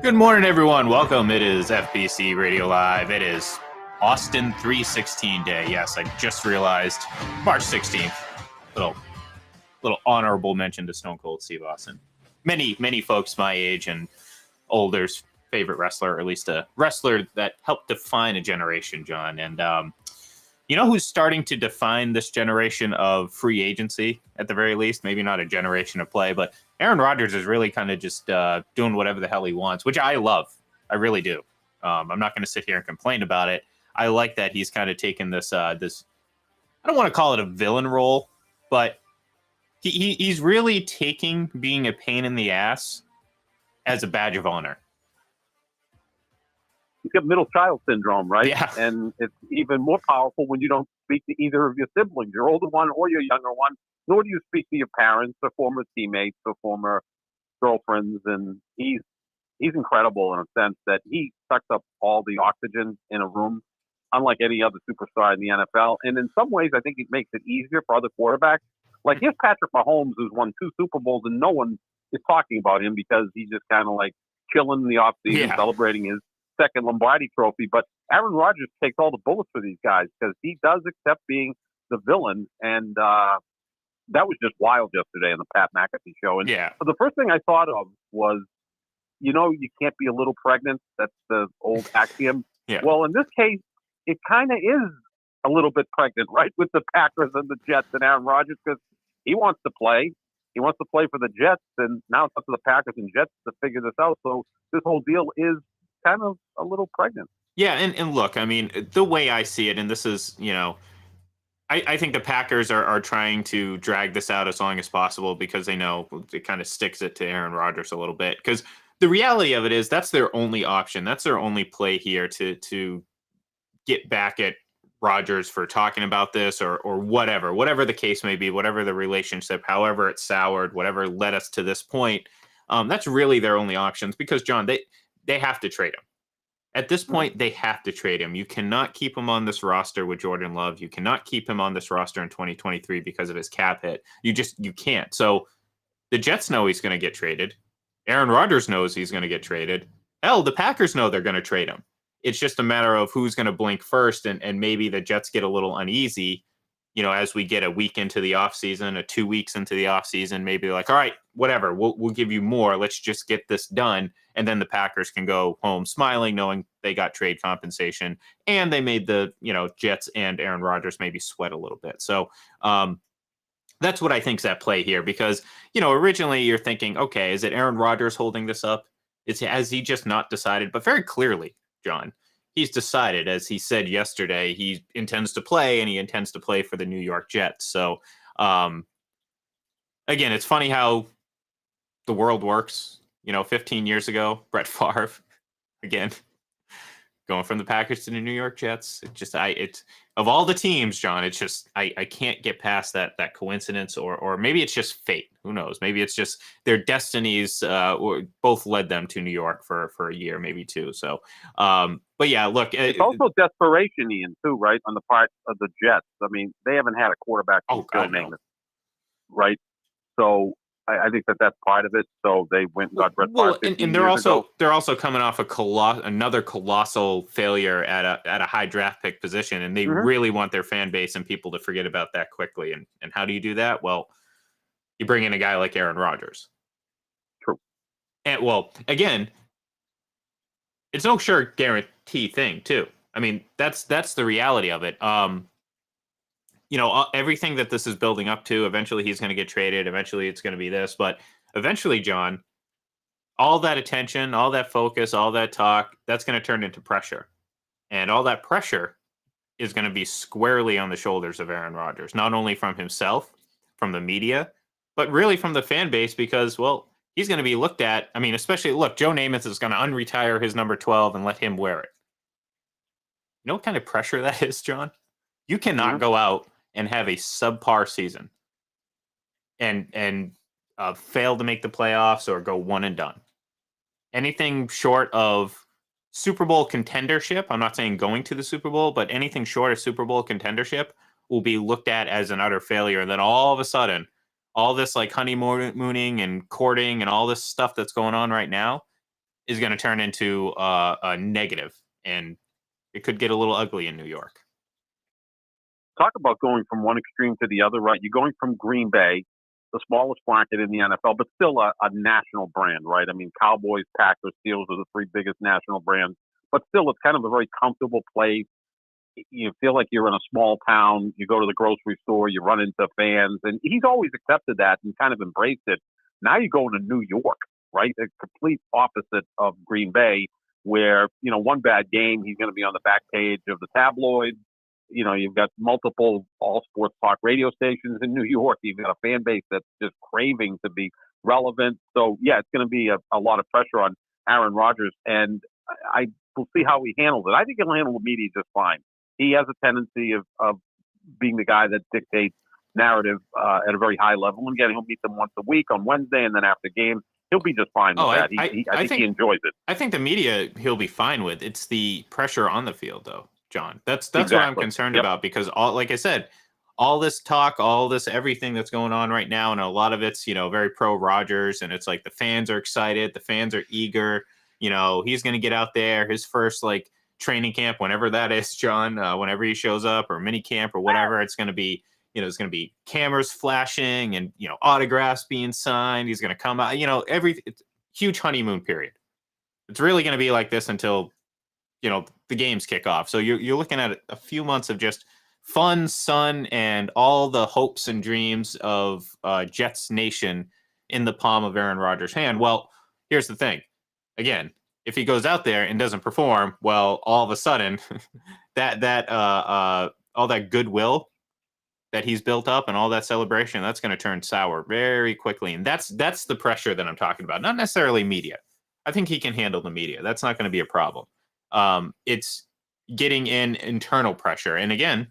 Good morning, everyone. Welcome. It is FBC Radio Live. It is Austin 316 Day. Yes, I just realized March 16th. Little honorable mention to Stone Cold Steve Austin. Many folks my age and older's favorite wrestler, or at least a wrestler that helped define a generation, John. And you know who's starting to define this generation of free agency, at the very least? Maybe not a generation of play, but Aaron Rodgers is really kind of just doing whatever the hell he wants, which I love. I really do. I'm not going to sit here and complain about it. I like that he's kind of taken this, I don't want to call it a villain role, but he's really taking being a pain in the ass as a badge of honor. You get middle child syndrome, right? Yeah. And it's even more powerful when you don't speak to either of your siblings, your older one or your younger one, nor do you speak to your parents or former teammates or former girlfriends. And he's incredible in a sense that he sucks up all the oxygen in a room, unlike any other superstar in the NFL. And in some ways, I think it makes it easier for other quarterbacks. Like, here's Patrick Mahomes, who's won 2 Super Bowls, and no one is talking about him because he's just kind of like chilling in the offseason, celebrating his second Lombardi trophy. But Aaron Rodgers takes all the bullets for these guys because he does accept being the villain. And that was just wild yesterday on the Pat McAfee show. And the first thing I thought of was, you can't be a little pregnant. That's the old axiom. Well, in this case, it kind of is a little bit pregnant, right, with the Packers and the Jets and Aaron Rodgers, because he wants to play. He wants to play for the Jets, and now it's up to the Packers and Jets to figure this out. So this whole deal is kind of a little pregnant. Yeah, and look, I mean, the way I see it, and this is, I think the Packers are trying to drag this out as long as possible because they know it kind of sticks it to Aaron Rodgers a little bit. Because the reality of it is that's their only option. That's their only play here to get back at Rodgers for talking about this or whatever the case may be, whatever the relationship, however it soured, whatever led us to this point. That's really their only options because, John, they have to trade him. At this point, they have to trade him. You cannot keep him on this roster with Jordan Love. You cannot keep him on this roster in 2023 because of his cap hit. You can't. So the Jets know he's going to get traded. Aaron Rodgers knows he's going to get traded. Hell, the Packers know they're going to trade him. It's just a matter of who's going to blink first, and maybe the Jets get a little uneasy, as we get a week into the offseason, or 2 weeks into the offseason, maybe like, all right, whatever, we'll give you more. Let's just get this done. And then the Packers can go home smiling, knowing they got trade compensation, and they made the, Jets and Aaron Rodgers maybe sweat a little bit. So that's what I think's at play here because, originally you're thinking, okay, is it Aaron Rodgers holding this up? Has he just not decided? But very clearly, John, he's decided, as he said yesterday, he intends to play, and he intends to play for the New York Jets. So, again, it's funny how the world works. 15 years ago, Brett Favre, again, going from the Packers to the New York Jets. Of all the teams, John, it's just I can't get past that coincidence, or maybe it's just fate. Who knows? Maybe it's just their destinies both led them to New York for a year, maybe 2. So, but yeah, look, it's also desperation, Ian, too, right, on the part of the Jets. I mean, they haven't had a quarterback who's right? So I think that's part of it. So they went and got Brett Favre. And they're also coming off another colossal failure at a high draft pick position, and they really want their fan base and people to forget about that quickly. And how do you do that? Well, you bring in a guy like Aaron Rodgers. True. And again, it's no sure guarantee thing too. I mean, that's the reality of it. Everything that this is building up to, eventually he's going to get traded. Eventually it's going to be this. But eventually, John, all that attention, all that focus, all that talk, that's going to turn into pressure. And all that pressure is going to be squarely on the shoulders of Aaron Rodgers, not only from himself, from the media, but really from the fan base because, well, he's going to be looked at. I mean, especially, look, Joe Namath is going to unretire his number 12 and let him wear it. You know what kind of pressure that is, John? You cannot go out and have a subpar season and fail to make the playoffs or go one and done. Anything short of Super Bowl contendership, I'm not saying going to the Super Bowl, but anything short of Super Bowl contendership will be looked at as an utter failure. And then all of a sudden, all this like honeymooning and courting and all this stuff that's going on right now, is going to turn into a negative, and it could get a little ugly in New York. Talk about going from one extreme to the other, right? You're going from Green Bay, the smallest market in the NFL, but still a national brand, right? I mean, Cowboys, Packers, Steelers are the three biggest national brands, but still it's kind of a very comfortable place. You feel like you're in a small town. You go to the grocery store, you run into fans, and he's always accepted that and kind of embraced it. Now you're going to New York, right? The complete opposite of Green Bay, where, one bad game, he's going to be on the back page of the tabloids. You've got multiple all sports talk radio stations in New York. You've got a fan base that's just craving to be relevant. So, yeah, it's going to be a lot of pressure on Aaron Rodgers, and I will see how he handles it. I think he'll handle the media just fine. He has a tendency of being the guy that dictates narrative at a very high level. And again, he'll meet them once a week on Wednesday, and then after games, he'll be just fine with that. I think he enjoys it. I think the media he'll be fine with. It's the pressure on the field, though, John. That's Exactly. what I'm concerned about, because like I said, all this talk, all this everything that's going on right now, and a lot of it's very pro Rodgers, and it's like the fans are excited, the fans are eager. He's going to get out there, his first training camp, whenever that is, John. Whenever he shows up, or mini camp, or whatever, it's going to be. There's going to be cameras flashing and autographs being signed. He's going to come out. It's huge honeymoon period. It's really going to be like this until the games kick off. So you're looking at a few months of just fun, sun, and all the hopes and dreams of Jets Nation in the palm of Aaron Rodgers' hand. Well, here's the thing. Again, if he goes out there and doesn't perform, well, all of a sudden, all that goodwill that he's built up and all that celebration, that's going to turn sour very quickly. And that's the pressure that I'm talking about. Not necessarily media. I think he can handle the media. That's not going to be a problem. It's getting in internal pressure. And again,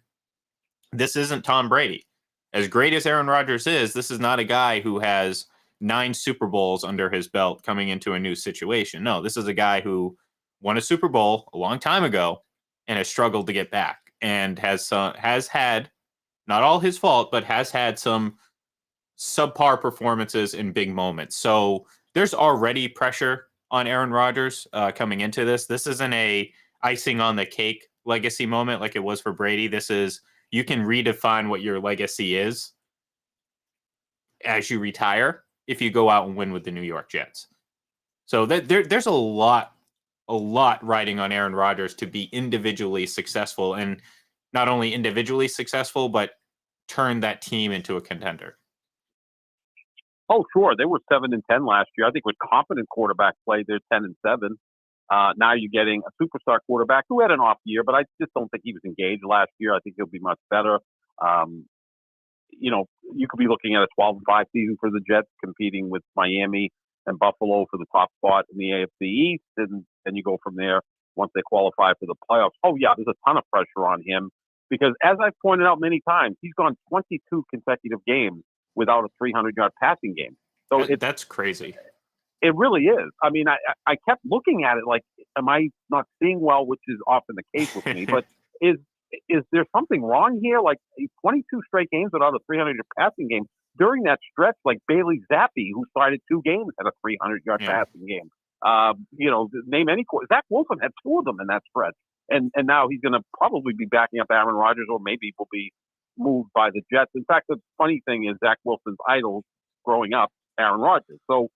this isn't Tom Brady. As great as Aaron Rodgers is, this is not a guy who has 9 Super Bowls under his belt coming into a new situation. No, this is a guy who won a Super Bowl a long time ago and has struggled to get back, and has had, not all his fault, but has had some subpar performances in big moments. So there's already pressure on Aaron Rodgers coming into this. This isn't a icing on the cake legacy moment like it was for Brady. This is, you can redefine what your legacy is as you retire if you go out and win with the New York Jets. So there's a lot riding on Aaron Rodgers to be individually successful, and not only individually successful, but turn that team into a contender. Oh, sure. They were 7-10 last year. I think with competent quarterback play, they're 10-7. Now you're getting a superstar quarterback who had an off year, but I just don't think he was engaged last year. I think he'll be much better. You could be looking at a 12-5 season for the Jets, competing with Miami and Buffalo for the top spot in the AFC East, and then you go from there once they qualify for the playoffs. Oh, yeah, there's a ton of pressure on him because, as I've pointed out many times, he's gone 22 consecutive games without a 300-yard passing game. So that's crazy. It really is. I mean, I kept looking at it like, am I not seeing well, which is often the case with me, but is there something wrong here? Like 22 straight games without a 300-yard passing game. During that stretch, like Bailey Zappi, who started 2 games, had a 300-yard passing game. Name any – Zach Wilson had 2 of them in that stretch. And now he's going to probably be backing up Aaron Rodgers, or maybe will be moved by the Jets. In fact, the funny thing is Zach Wilson's idol growing up, Aaron Rodgers. So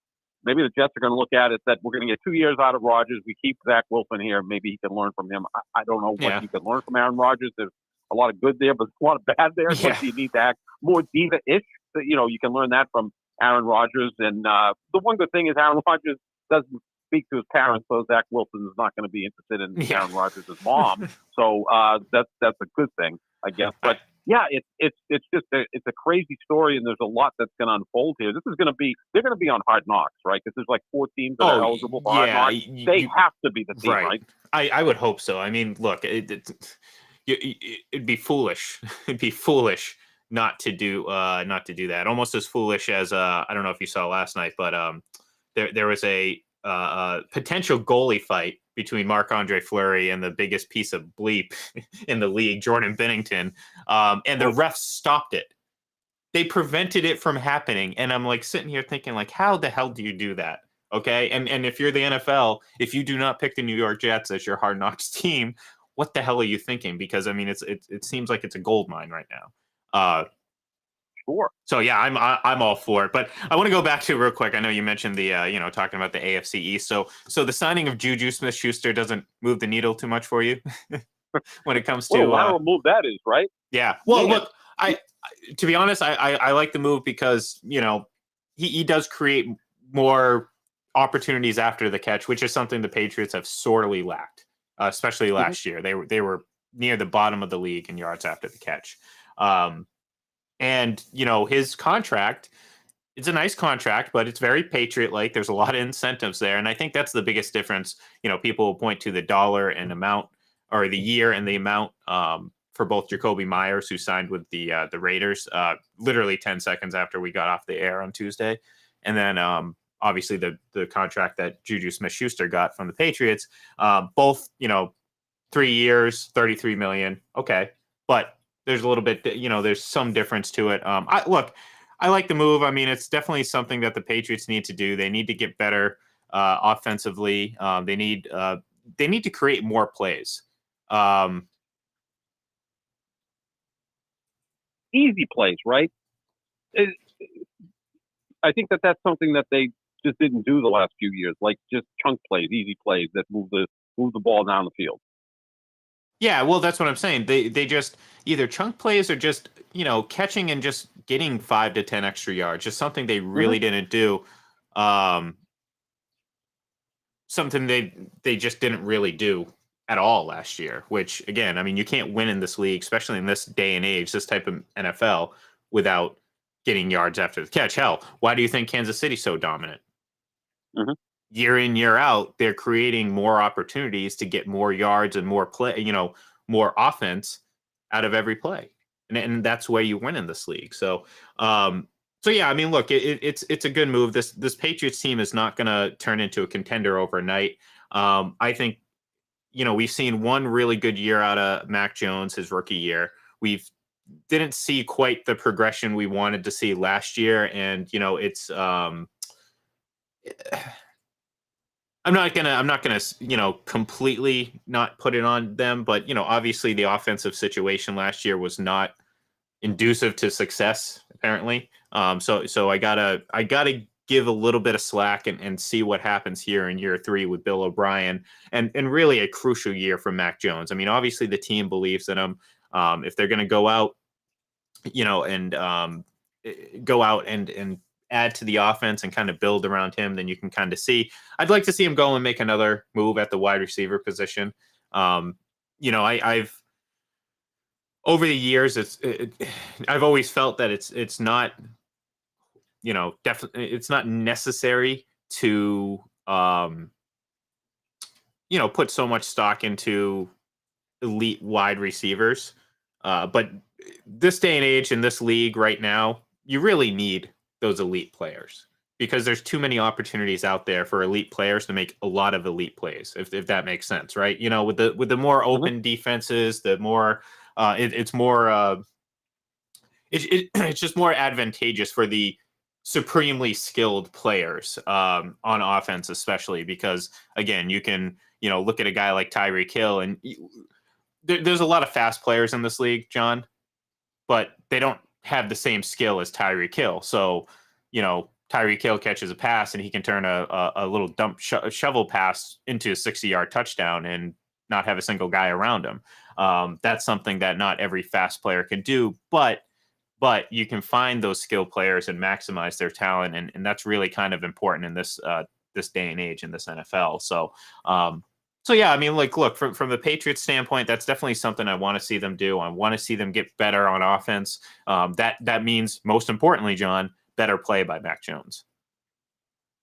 maybe the Jets are going to look at it that we're going to get 2 years out of Rodgers. We keep Zach Wilson here. Maybe he can learn from him. I don't know what he can learn from Aaron Rodgers. There's a lot of good there, but a lot of bad there. Yeah. So you need to act more diva-ish. You can learn that from Aaron Rodgers. And the one good thing is Aaron Rodgers doesn't speak to his parents, so Zach Wilson is not going to be interested in Aaron Rodgers' mom. So that's a good thing, I guess. But yeah, it's just it's a crazy story, and there's a lot that's going to unfold here. They're going to be on Hard Knocks, right? Because there's like 4 teams that are eligible for Hard Knocks. They have to be the team, right? I would hope so. I mean, look, it'd be foolish. It'd be foolish not to do that. Almost as foolish as I don't know if you saw last night, but there was a potential goalie fight between Marc-Andre Fleury and the biggest piece of bleep in the league, Jordan Bennington, and the refs stopped it. They prevented it from happening, and I'm like sitting here thinking, like, how the hell do you do that? Okay, and if you're the NFL, if you do not pick the New York Jets as your Hard Knocks team, what the hell are you thinking? Because I mean, it seems like it's a gold mine right now. Sure. So yeah, I'm all for it. But I want to go back to real quick. I know you mentioned the talking about the AFC East. So the signing of Juju Smith-Schuster doesn't move the needle too much for you when it comes What a to lateral move that is, right? yeah. Well, Man. look, I to be honest, I like the move because he does create more opportunities after the catch, which is something the Patriots have sorely lacked, especially Mm-hmm. last year. They were near the bottom of the league in yards after the catch. And his contract, it's a nice contract, but it's very Patriot like. There's a lot of incentives there. And I think that's the biggest difference. People will point to the dollar and amount, or the year and the amount, for both Jacoby Myers, who signed with the Raiders literally 10 seconds after we got off the air on Tuesday. And then obviously the contract that Juju Smith-Schuster got from the Patriots, both, 3 years, 33 million. Okay. But there's a little bit, there's some difference to it. I like the move. I mean, it's definitely something that the Patriots need to do. They need to get better offensively. They need to create more plays. Easy plays, right? I think that's something that they just didn't do the last few years, like just chunk plays, easy plays that move the ball down the field. Yeah, well, that's what I'm saying. They just either chunk plays or just catching and just getting 5 to 10 extra yards. Just something they Mm-hmm. really didn't do. Something they just didn't really do at all last year. Which again, I mean, you can't win in this league, especially in this day and age, this type of NFL, without getting yards after the catch. Hell, why do you think Kansas City's so dominant? Mm-hmm. Year in, year out, they're creating more opportunities to get more yards and more play, more offense out of every play. And that's where you win in this league. So yeah, I mean, look, it's a good move. This Patriots team is not going to turn into a contender overnight. I think, we've seen one really good year out of Mac Jones, his rookie year. We've didn't see quite the progression we wanted to see last year. And, it's, I'm not gonna, completely not put it on them, but obviously the offensive situation last year was not inducive to success, apparently. So I gotta give a little bit of slack and see what happens here in year 3 with Bill O'Brien, and really a crucial year for Mac Jones. I mean, obviously the team believes in him. If they're gonna go out, and go out and add to the offense and kind of build around him, then you can kind of see. I'd like to see him go and make another move at the wide receiver position. I've over the years, I've always felt that it's not, definitely it's not necessary to, put so much stock into elite wide receivers. But this day and age in this league right now, you really need those elite players because there's too many opportunities out there for elite players to make a lot of elite plays, if that makes sense, right? With the more open defenses, the more it's more it's just more advantageous for the supremely skilled players on offense, especially because again, you can look at a guy like Tyreek Hill, and there's a lot of fast players in this league, John, but they don't have the same skill as Tyreek Hill. So, Tyreek Hill catches a pass and he can turn a little dump shovel pass into a 60-yard touchdown and not have a single guy around him. That's something that not every fast player can do, but you can find those skilled players and maximize their talent, and that's really kind of important in this day and age in this NFL. So yeah, I mean, like, look, from the Patriots standpoint, that's definitely something I want to see them do. I want to see them get better on offense. That means, most importantly, John, better play by Mac Jones.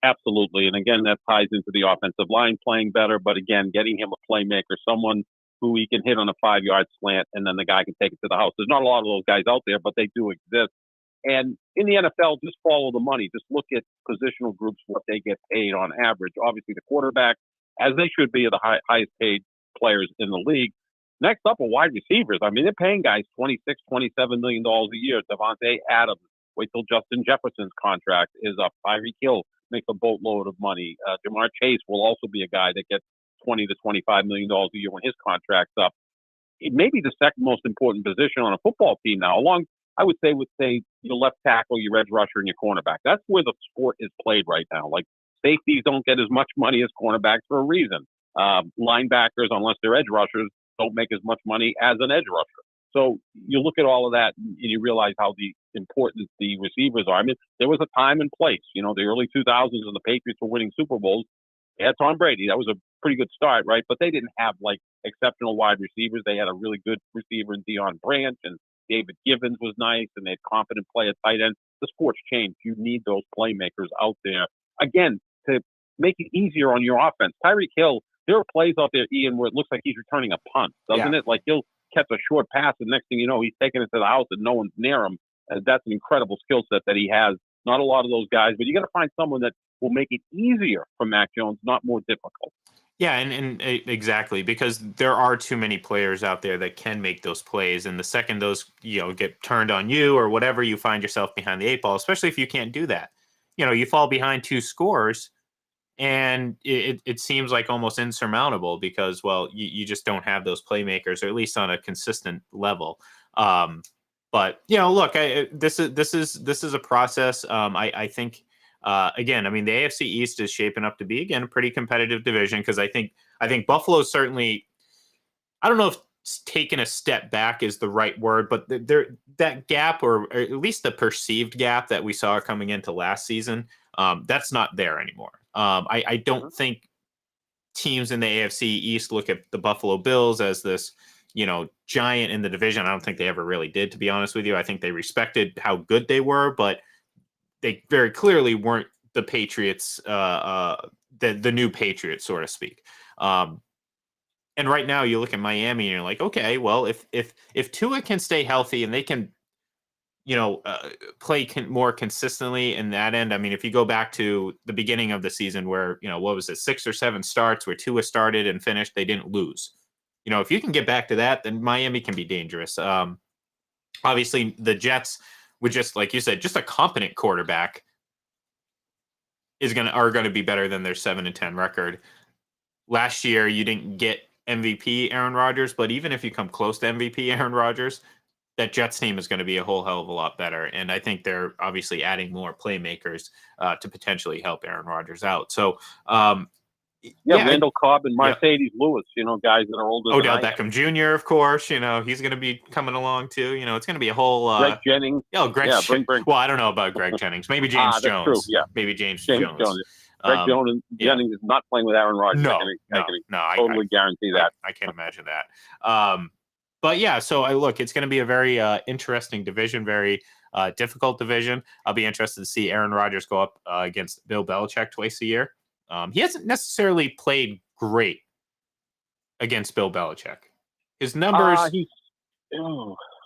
Absolutely. And again, that ties into the offensive line playing better, but again, getting him a playmaker, someone who he can hit on a 5-yard slant and then the guy can take it to the house. There's not a lot of those guys out there, but they do exist. And in the NFL, just follow the money. Just look at positional groups, what they get paid on average. Obviously, the quarterback, as they should be, are the highest paid players in the league. Next up are wide receivers. I mean, they're paying guys $26, $27 million a year. Devontae Adams. Wait till Justin Jefferson's contract is up. Tyreek Hill makes a boatload of money. Jamar Chase will also be a guy that gets $20 to $25 million a year when his contract's up. It may be the second most important position on a football team now, along, I would say your left tackle, your edge rusher, and your cornerback. That's where the sport is played right now. Like, safeties don't get as much money as cornerbacks for a reason. Linebackers, unless they're edge rushers, don't make as much money as an edge rusher. So you look at all of that and you realize how important the receivers are. I mean, there was a time and place, the early 2000s when the Patriots were winning Super Bowls. They had Tom Brady. That was a pretty good start, right? But they didn't have like exceptional wide receivers. They had a really good receiver in Deion Branch, and David Givens was nice, and they had confident play at tight end. The sport's changed. You need those playmakers out there, again, to make it easier on your offense. Tyreek Hill, there are plays out there, Ian, where it looks like he's returning a punt, doesn't it? Like, he'll catch a short pass, and next thing you know, he's taking it to the house and no one's near him. That's an incredible skill set that he has. Not a lot of those guys, but you got to find someone that will make it easier for Mac Jones, not more difficult. Yeah, and exactly, because there are too many players out there that can make those plays, and the second those get turned on you or whatever, you find yourself behind the eight ball, especially if you can't do that. You fall behind 2 scores, and it seems like almost insurmountable because, well, you just don't have those playmakers, or at least on a consistent level. But look, this is a process. I think. Again, I mean, the AFC East is shaping up to be, again, a pretty competitive division because I think Buffalo's certainly, I don't know if taking a step back is the right word, but that gap, or at least the perceived gap that we saw coming into last season, that's not there anymore. I don't think teams in the AFC East look at the Buffalo Bills as this, giant in the division. I don't think they ever really did, to be honest with you. I think they respected how good they were, but they very clearly weren't the Patriots, the new Patriots, so to speak. And right now, you look at Miami, and you're like, okay, well, if Tua can stay healthy and they can, play more consistently in that end. I mean, if you go back to the beginning of the season, where what was it, 6 or 7 starts where Tua started and finished, they didn't lose. If you can get back to that, then Miami can be dangerous. Obviously, the Jets, with just, like you said, just a competent quarterback are going to be better than their 7-10 record. Last year, you didn't get MVP Aaron Rodgers, but even if you come close to MVP Aaron Rodgers, that Jets team is going to be a whole hell of a lot better. And I think they're obviously adding more playmakers to potentially help Aaron Rodgers out. So, Randall Cobb and Mercedes Lewis, guys that are older Odell than Beckham Jr., of course, he's going to be coming along too. It's going to be a whole Greg Jennings. Bring. Well, I don't know about Greg Jennings. Maybe James Jones. True. Yeah, maybe James Jones. Greg Jennings is not playing with Aaron Rodgers. I can totally guarantee that. I can't imagine that. But yeah, so it's going to be a very interesting division, very difficult division. I'll be interested to see Aaron Rodgers go up against Bill Belichick twice a year. He hasn't necessarily played great against Bill Belichick. His numbers,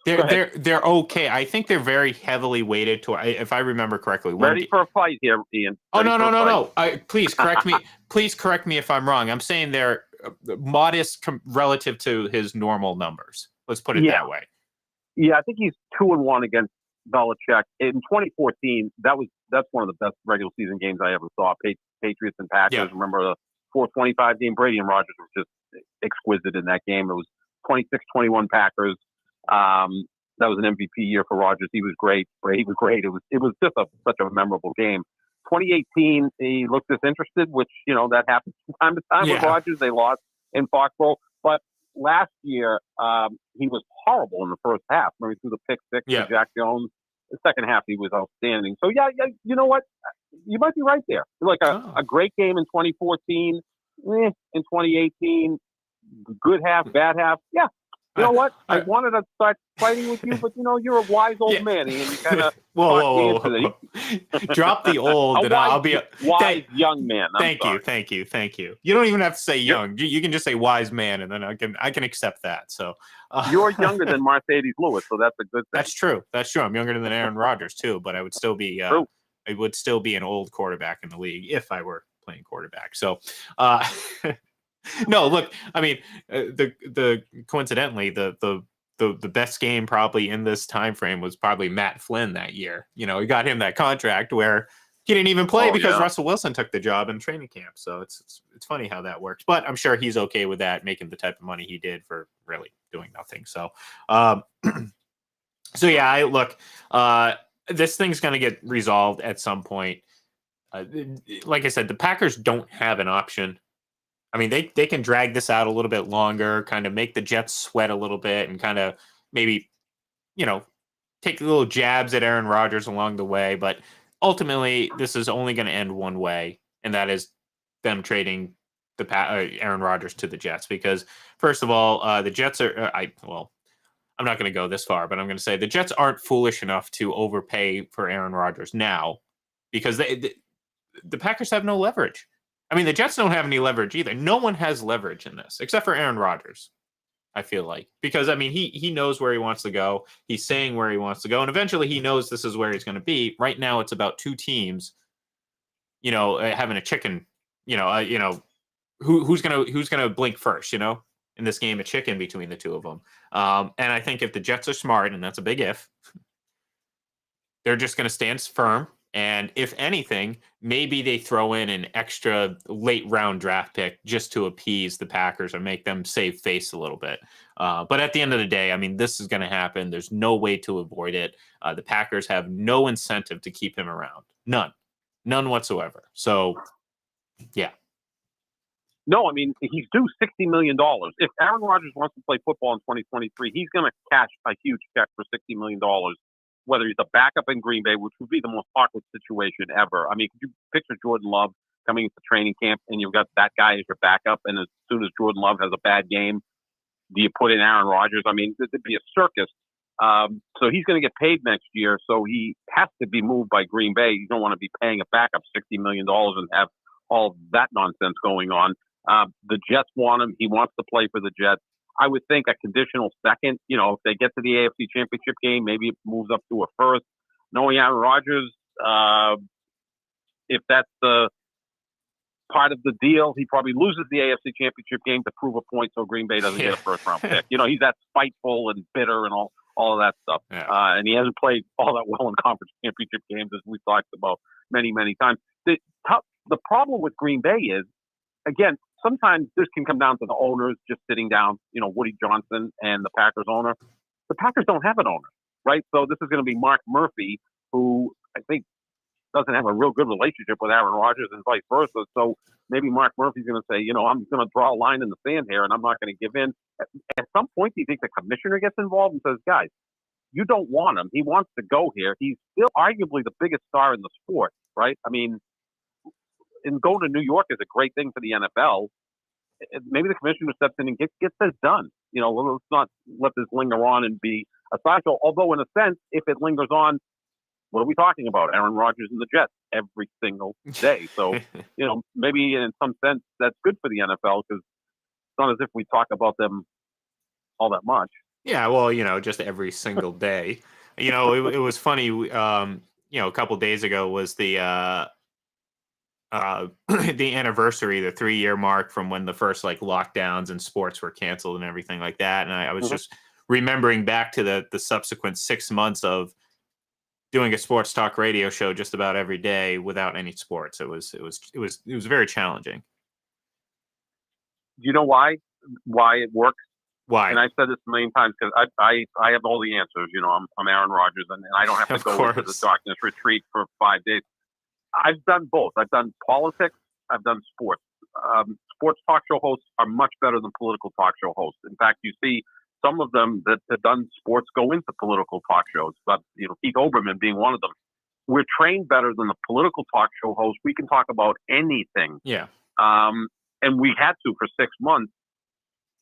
they're okay. I think they're very heavily weighted to, if I remember correctly. Ready for a fight here, Ian. No. Please correct me. Please correct me if I'm wrong. I'm saying they're modest relative to his normal numbers. Let's put it that way. Yeah, I think he's 2-1 against Belichick in 2014. That's one of the best regular season games I ever saw. Patriots and Packers. Yeah. Remember the 425 game? Brady and Rodgers were just exquisite in that game. It was 26-21 Packers. That was an MVP year for Rodgers. He was great. Brady was great. It was just such a memorable game. 2018, he looked disinterested, which that happens from time to time with Rodgers. They lost in Foxborough, but last year he was horrible in the first half. Remember, he threw the pick six to Jack Jones. The second half, he was outstanding. So, you know what? You might be right there. Like a great game in 2014, in 2018, good half, bad half. Yeah. You know what? I wanted to start fighting with you, but you're a wise old man, and you kind of whoa. Drop the old, and I'll be a wise young man. Thank you. You don't even have to say young. You can just say wise man, and then I can accept that. So you're younger than Mercedes Lewis, so that's a good thing. That's true. I'm younger than Aaron Rodgers too, but I would still be an old quarterback in the league if I were playing quarterback. So. No, look, I mean, coincidentally, the best game probably in this time frame was probably Matt Flynn that year. He got him that contract where He didn't even play Oh, because yeah. Russell Wilson took the job in training camp. So it's funny how that works. But I'm sure he's okay with that, making the type of money he did for really doing nothing. So, so yeah, look. This thing's going to get resolved at some point. Like I said, the Packers don't have an option. I mean, they can drag this out a little bit longer, kind of make the Jets sweat a little bit, and kind of maybe, take little jabs at Aaron Rodgers along the way. But ultimately, this is only going to end one way, and that is them trading Aaron Rodgers to the Jets. Because first of all, the Jets are I'm not going to go this far, but I'm going to say the Jets aren't foolish enough to overpay for Aaron Rodgers now, because the Packers have no leverage. I mean, the Jets don't have any leverage either. No one has leverage in this except for Aaron Rodgers, I feel like. Because, I mean, he knows where he wants to go. He's saying where he wants to go. And eventually he knows this is where he's going to be. Right now it's about two teams, having a chicken, who's gonna blink first, in this game of chicken between the two of them. And I think if the Jets are smart, and that's a big if, they're just going to stand firm. And if anything, maybe they throw in an extra late round draft pick just to appease the Packers or make them save face a little bit. But at the end of the day, I mean, this is going to happen. There's no way to avoid it. The Packers have no incentive to keep him around. None whatsoever. So, yeah. No, I mean, he's due $60 million. If Aaron Rodgers wants to play football in 2023, he's going to cash a huge check for $60 million, whether he's a backup in Green Bay, which would be the most awkward situation ever. I mean, could you picture Jordan Love coming into training camp and you've got that guy as your backup, and as soon as Jordan Love has a bad game, do you put in Aaron Rodgers? I mean, it'd be a circus. So he's going to get paid next year, so he has to be moved by Green Bay. You don't want to be paying a backup $60 million and have all that nonsense going on. The Jets want him. He wants to play for the Jets. I would think a conditional second, if they get to the AFC Championship game, maybe it moves up to a first. Knowing Aaron Rodgers, if that's the part of the deal, he probably loses the AFC Championship game to prove a point so Green Bay doesn't get a first-round pick. He's that spiteful and bitter and all of that stuff. Yeah. And he hasn't played all that well in conference championship games, as we've talked about many, many times. The problem with Green Bay is, again, sometimes this can come down to the owners just sitting down, Woody Johnson and the Packers owner. The Packers don't have an owner, right? So this is going to be Mark Murphy, who I think doesn't have a real good relationship with Aaron Rodgers and vice versa. So maybe Mark Murphy's going to say, I'm going to draw a line in the sand here and I'm not going to give in. At some point, do you think the commissioner gets involved and says, guys, you don't want him. He wants to go here. He's still arguably the biggest star in the sport, right? I mean, and going to New York is a great thing for the NFL. Maybe the commissioner steps in and gets this done. Let's not let this linger on and be a sideshow. Although, in a sense, if it lingers on, what are we talking about? Aaron Rodgers and the Jets every single day. So, maybe in some sense that's good for the NFL, because it's not as if we talk about them all that much. Yeah, well, just every single day. It was funny. A couple days ago was the the anniversary, the 3-year mark from when the first lockdowns and sports were canceled and everything like that. And I was just remembering back to the subsequent 6 months of doing a sports talk radio show just about every day without any sports. It was very challenging. Do you know why it works? Why? And I said this a million times because I have all the answers. I'm Aaron Rodgers, and I don't have to go into the darkness retreat for 5 days. I've done both. I've done politics. I've done sports. Sports talk show hosts are much better than political talk show hosts. In fact, you see some of them that have done sports go into political talk shows. But Keith Olbermann being one of them. We're trained better than the political talk show hosts. We can talk about anything. Yeah. And we had to for 6 months.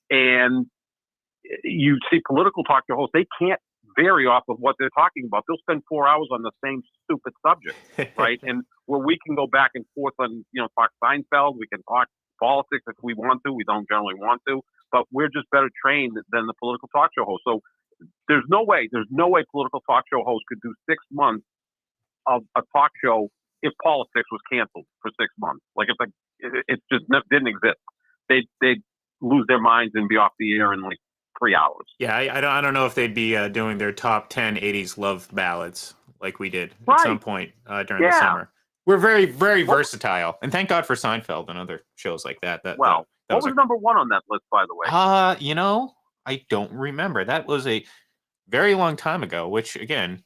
And you see political talk show hosts, they can't vary off of what they're talking about. They'll spend 4 hours on the same stupid subject, right? And where we can go back and forth on, talk Seinfeld, we can talk politics if we want to. We don't generally want to, but we're just better trained than the political talk show host. So there's no way political talk show hosts could do 6 months of a talk show if politics was canceled for 6 months. It just didn't exist. They'd lose their minds and be off the air in 3 hours. Yeah, I don't know if they'd be doing their top 10 80s love ballads like we did right. at some point during the summer. we're very, very versatile, and thank God for Seinfeld and other shows like that. That Well, that what was number one on that list, by the way? I don't remember. That was a very long time ago, which again,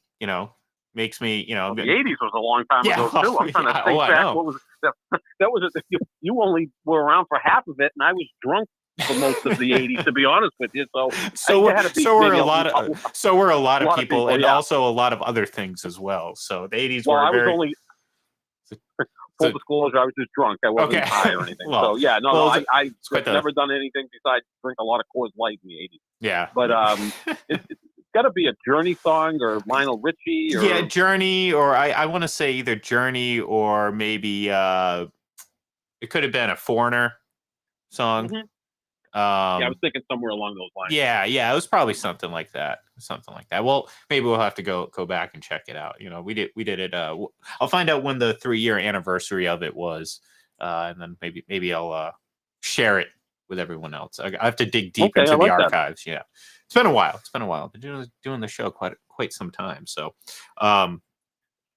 makes me, Well, the '80s was a long time Yeah, ago too. I'm trying to think I back. know. What was that? That was you only were around for half of it, and I was drunk for most of the '80s, to be honest with you. So So I had to be so were maybe a lot of people, and yeah. also a lot of other things as well. So the '80s Well, were I was very. only So, full disclosure. I was just drunk. I wasn't okay. high or anything. Well, So yeah, no, well, no. it's I quite the never done anything besides drink a lot of Coors Light in the '80s. yeah. But it's got to be a Journey song or Lionel Richie or Yeah, Journey, or I want to say either Journey or maybe it could have been a Foreigner song. Mhm. Yeah, I was thinking somewhere along those lines. Yeah, it was probably something like that. Well, maybe we'll have to go back and check it out. We did it. I'll find out when the 3-year anniversary of it was, and then maybe I'll share it with everyone else. I have to dig deep Okay, into I the like that. archives. Yeah, it's been a while. Been doing the show quite some time. So,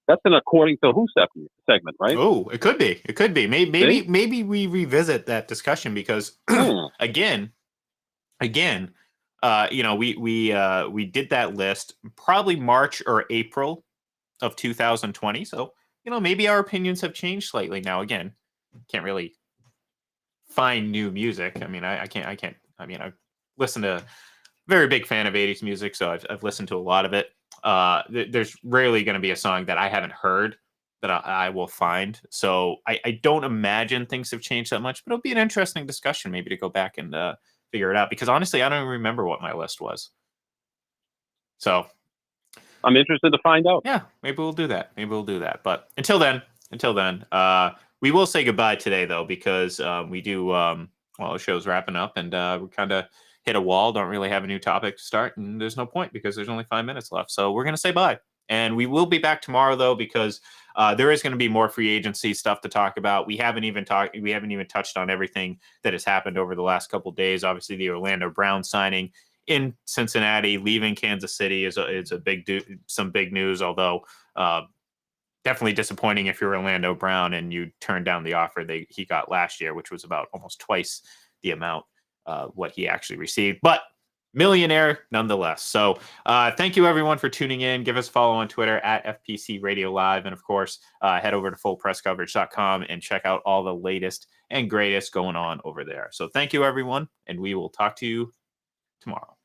That's an according to who segment, right? oh, it could be. Maybe we revisit that discussion because again, we did that list probably March or April of 2020. So, maybe our opinions have changed slightly now. Again, can't really find new music. I mean, I can't. I mean, I listen to very big fan of 80s music, so I've listened to a lot of it. There's rarely going to be a song that I haven't heard that I will find. So I don't imagine things have changed that much, but it'll be an interesting discussion maybe to go back and figure it out, because honestly, I don't even remember what my list was. So I'm interested to find out. yeah, maybe we'll do that. But until then, we will say goodbye today though, because we do, the show's wrapping up, and we kind of hit a wall, don't really have a new topic to start, and there's no point because there's only 5 minutes left. So we're going to say bye. And we will be back tomorrow though, because there is going to be more free agency stuff to talk about. We haven't even touched on everything that has happened over the last couple of days. Obviously, the Orlando Brown signing in Cincinnati, leaving Kansas City is some big news, although definitely disappointing if you're Orlando Brown and you turned down the offer he got last year, which was about almost twice the amount what he actually received. But millionaire nonetheless. So thank you everyone for tuning in. Give us a follow on Twitter at FPC Radio Live. And of course, head over to fullpresscoverage.com and check out all the latest and greatest going on over there. So thank you everyone, and we will talk to you tomorrow.